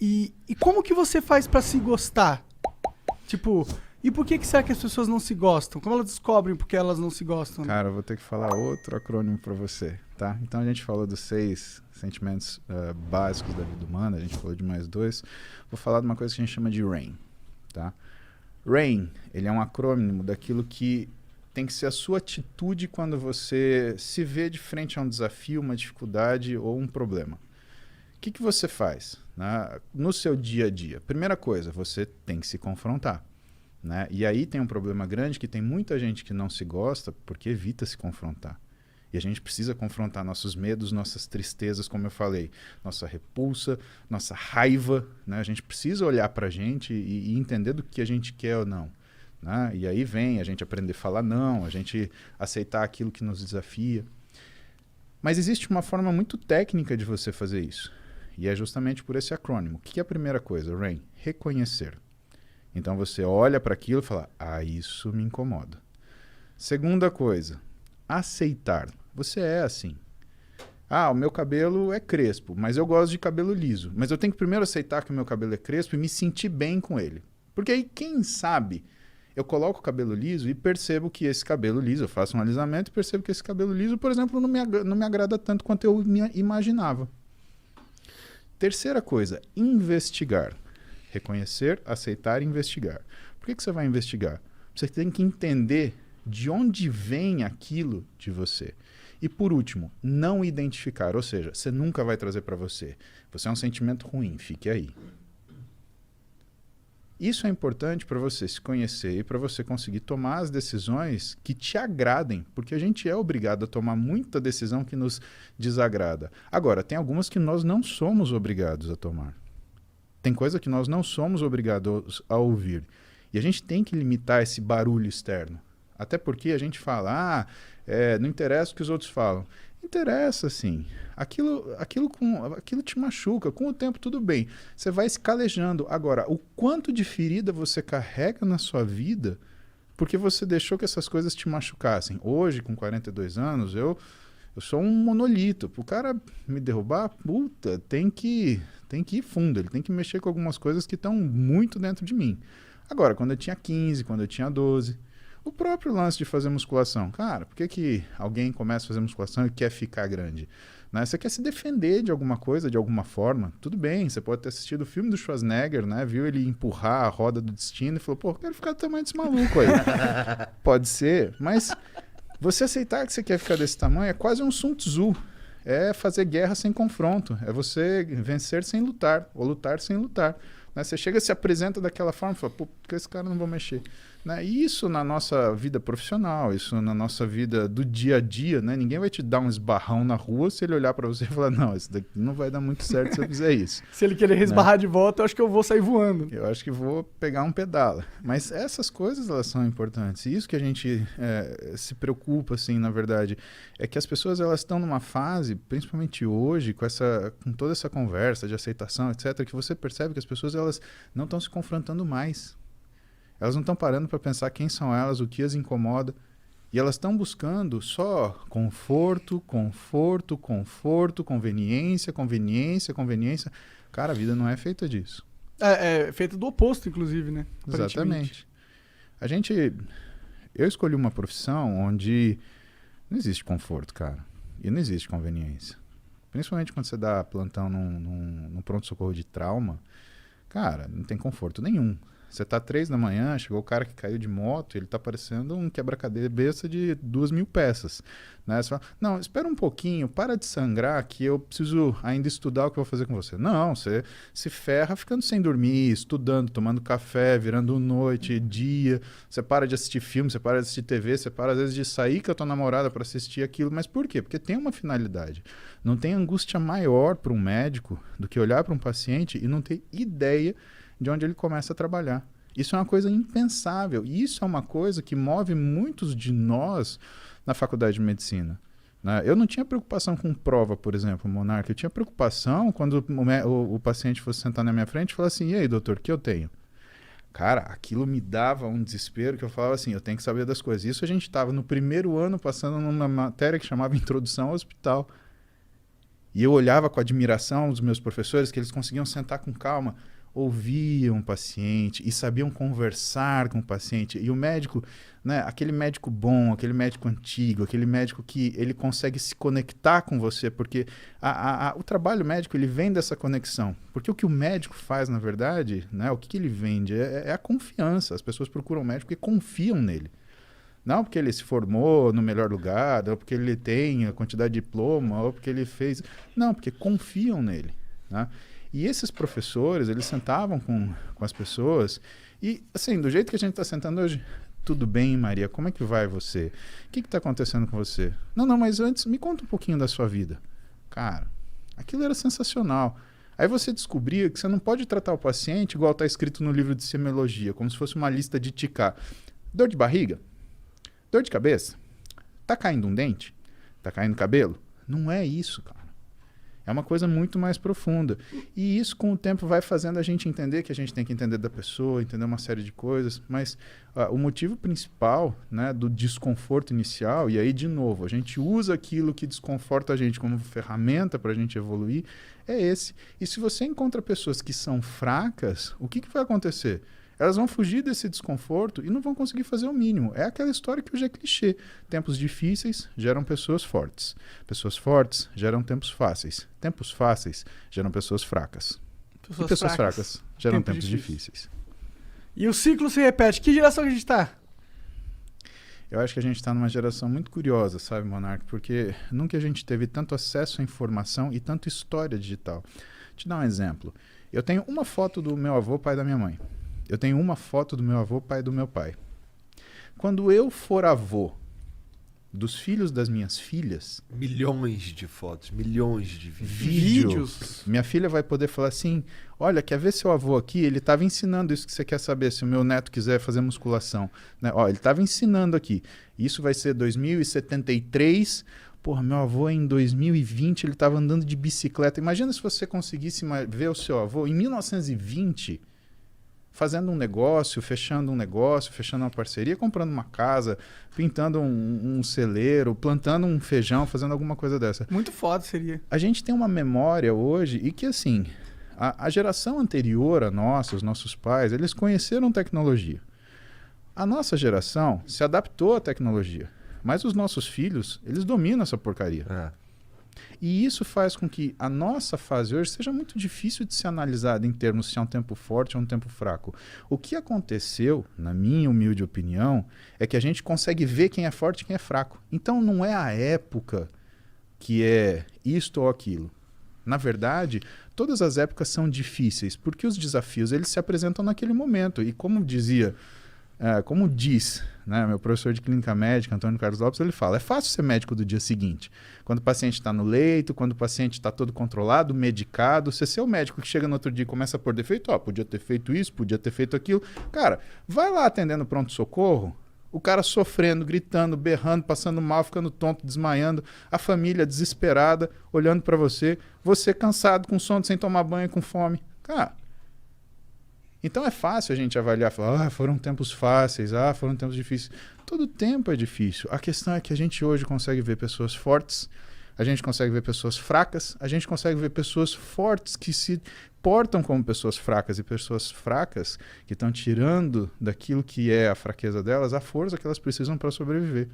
E como que você faz pra se gostar? Tipo, e por que será que as pessoas não se gostam? Como elas descobrem porque elas não se gostam? Né? Cara, eu vou ter que falar outro acrônimo para você, tá? Então a gente falou dos 6 sentimentos básicos da vida humana, a gente falou de mais 2. Vou falar de uma coisa que a gente chama de RAIN, tá? RAIN, ele é um acrônimo daquilo que tem que ser a sua atitude quando você se vê de frente a um desafio, uma dificuldade ou um problema. O que você faz, né, no seu dia a dia? Primeira coisa, você tem que se confrontar. Né? E aí tem um problema grande que tem muita gente que não se gosta porque evita se confrontar. E a gente precisa confrontar nossos medos, nossas tristezas, como eu falei, nossa repulsa, nossa raiva. Né? A gente precisa olhar para a gente e entender do que a gente quer ou não. Né? E aí vem a gente aprender a falar não, a gente aceitar aquilo que nos desafia. Mas existe uma forma muito técnica de você fazer isso. E é justamente por esse acrônimo. O que é a primeira coisa, RAIN? Reconhecer. Então você olha para aquilo e fala, isso me incomoda. Segunda coisa, aceitar. Você é assim. O meu cabelo é crespo, mas eu gosto de cabelo liso. Mas eu tenho que primeiro aceitar que o meu cabelo é crespo e me sentir bem com ele. Porque aí, quem sabe, eu coloco o cabelo liso e percebo que esse cabelo liso, eu faço um alisamento e percebo que esse cabelo liso, por exemplo, não me agrada tanto quanto eu imaginava. Terceira coisa, investigar. Reconhecer, aceitar e investigar. Por que você vai investigar? Você tem que entender de onde vem aquilo de você. E por último, não identificar. Ou seja, você nunca vai trazer para você. Você é um sentimento ruim, fique aí. Isso é importante para você se conhecer e para você conseguir tomar as decisões que te agradem, porque a gente é obrigado a tomar muita decisão que nos desagrada. Agora, tem algumas que nós não somos obrigados a tomar. Tem coisa que nós não somos obrigados a ouvir. E a gente tem que limitar esse barulho externo. Até porque a gente fala, não interessa o que os outros falam. Interessa, sim. Aquilo te machuca. Com o tempo, tudo bem. Você vai se calejando. Agora, o quanto de ferida você carrega na sua vida porque você deixou que essas coisas te machucassem. Hoje, com 42 anos, eu sou um monolito. Para o cara me derrubar, puta, tem que ir fundo. Ele tem que mexer com algumas coisas que estão muito dentro de mim. Agora, quando eu tinha 15, quando eu tinha 12... O próprio lance de fazer musculação. Cara, por que alguém começa a fazer musculação e quer ficar grande? Né? Você quer se defender de alguma coisa, de alguma forma. Tudo bem, você pode ter assistido o filme do Schwarzenegger, né? Viu ele empurrar a roda do destino e falou, eu quero ficar do tamanho desse maluco aí. Pode ser, mas você aceitar que você quer ficar desse tamanho é quase um Sun Tzu. É fazer guerra sem confronto. É você vencer sem lutar, ou lutar sem lutar. Né? Você chega, se apresenta daquela forma e fala, por que esse cara não vai mexer? Né? E isso na nossa vida profissional, isso na nossa vida do dia a dia, né? Ninguém vai te dar um esbarrão na rua se ele olhar para você e falar, não, isso daqui não vai dar muito certo se eu fizer isso. Se ele querer esbarrar de volta, eu acho que eu vou sair voando. Eu acho que vou pegar um pedala. Mas essas coisas, elas são importantes. E isso que a gente se preocupa, assim, na verdade, é que as pessoas, elas estão numa fase, principalmente hoje, com toda essa conversa de aceitação, etc., que você percebe que as pessoas, elas não estão se confrontando mais. Elas não estão parando para pensar quem são elas, o que as incomoda. E elas estão buscando só conforto, conforto, conforto, conveniência, conveniência, conveniência. Cara, a vida não é feita disso. É feita do oposto, inclusive, né? Exatamente. Eu escolhi uma profissão onde não existe conforto, cara. E não existe conveniência. Principalmente quando você dá plantão num pronto-socorro de trauma, cara, não tem conforto nenhum. Você tá 3 da manhã, chegou o cara que caiu de moto, ele tá parecendo um quebra-cabeça de 2.000 peças. Né? Você fala, não, espera um pouquinho, para de sangrar que eu preciso ainda estudar o que eu vou fazer com você. Não, você se ferra ficando sem dormir, estudando, tomando café, virando noite, dia. Você para de assistir filme, você para de assistir TV, você para às vezes de sair com a tua namorada para assistir aquilo. Mas por quê? Porque tem uma finalidade. Não tem angústia maior para um médico do que olhar para um paciente e não ter ideia de onde ele começa a trabalhar. Isso é uma coisa impensável. E isso é uma coisa que move muitos de nós na faculdade de medicina. Né? Eu não tinha preocupação com prova, por exemplo, Monarca. Eu tinha preocupação quando o paciente fosse sentar na minha frente e falar assim, e aí, doutor, o que eu tenho? Cara, aquilo me dava um desespero que eu falava assim, eu tenho que saber das coisas. Isso a gente estava no primeiro ano passando numa matéria que chamava Introdução ao Hospital. E eu olhava com admiração os meus professores, que eles conseguiam sentar com calma, ouviam o paciente e sabiam conversar com o paciente. E o médico, né, aquele médico bom, aquele médico antigo, aquele médico que ele consegue se conectar com você, porque o trabalho médico ele vem dessa conexão. Porque o que o médico faz, na verdade, né, o que ele vende é a confiança. As pessoas procuram o médico porque confiam nele. Não porque ele se formou no melhor lugar, ou porque ele tem a quantidade de diploma, ou porque ele fez... Não, porque confiam nele, né? E esses professores, eles sentavam com as pessoas e, assim, do jeito que a gente está sentando hoje, tudo bem, Maria, como é que vai você? O que está acontecendo com você? Não, mas antes, me conta um pouquinho da sua vida. Cara, aquilo era sensacional. Aí você descobria que você não pode tratar o paciente igual está escrito no livro de semiologia, como se fosse uma lista de ticar. Dor de barriga? Dor de cabeça? Tá caindo um dente? Tá caindo cabelo? Não é isso, cara. É uma coisa muito mais profunda. E isso, com o tempo, vai fazendo a gente entender que a gente tem que entender da pessoa, entender uma série de coisas. Mas o motivo principal, né, do desconforto inicial, e aí, de novo, a gente usa aquilo que desconforta a gente como ferramenta para a gente evoluir, é esse. E se você encontra pessoas que são fracas, o que vai acontecer? Elas vão fugir desse desconforto e não vão conseguir fazer o mínimo. É aquela história que hoje é clichê. Tempos difíceis geram pessoas fortes. Pessoas fortes geram tempos fáceis. Tempos fáceis geram pessoas fracas. E pessoas fracas geram tempos difíceis. E o ciclo se repete. Que geração que a gente está? Eu acho que a gente está numa geração muito curiosa, sabe, Monark? Porque nunca a gente teve tanto acesso à informação e tanta história digital. Vou te dar um exemplo. Eu tenho uma foto do meu avô, pai da minha mãe. Eu tenho uma foto do meu avô, pai do meu pai. Quando eu for avô dos filhos das minhas filhas... Milhões de fotos, milhões de vídeos. Minha filha vai poder falar assim, olha, quer ver seu avô aqui? Ele estava ensinando isso que você quer saber, se o meu neto quiser fazer musculação. Né? Ó, ele estava ensinando aqui. Isso vai ser 2073... Porra, meu avô em 2020 ele estava andando de bicicleta. Imagina se você conseguisse ver o seu avô em 1920... fazendo um negócio, fechando uma parceria, comprando uma casa, pintando um celeiro, plantando um feijão, fazendo alguma coisa dessa. Muito foda seria. A gente tem uma memória hoje e que, assim, a geração anterior a nossa, os nossos pais, eles conheceram tecnologia. A nossa geração se adaptou à tecnologia, mas os nossos filhos, eles dominam essa porcaria. E isso faz com que a nossa fase hoje seja muito difícil de ser analisada em termos se é um tempo forte ou um tempo fraco. O que aconteceu, na minha humilde opinião, é que a gente consegue ver quem é forte e quem é fraco. Então não é a época que é isto ou aquilo. Na verdade, todas as épocas são difíceis, porque os desafios eles se apresentam naquele momento. E como diz, né, meu professor de clínica médica, Antônio Carlos Lopes, ele fala, é fácil ser médico do dia seguinte. Quando o paciente está no leito, quando o paciente está todo controlado, medicado, você ser o médico que chega no outro dia e começa a pôr defeito, podia ter feito isso, podia ter feito aquilo. Cara, vai lá atendendo pronto-socorro, o cara sofrendo, gritando, berrando, passando mal, ficando tonto, desmaiando, a família desesperada, olhando para você cansado, com sono, sem tomar banho, com fome. Cara, então é fácil a gente avaliar, falar, foram tempos fáceis, foram tempos difíceis. Todo tempo é difícil. A questão é que a gente hoje consegue ver pessoas fortes, a gente consegue ver pessoas fracas, a gente consegue ver pessoas fortes que se portam como pessoas fracas e pessoas fracas que estão tirando daquilo que é a fraqueza delas a força que elas precisam para sobreviver.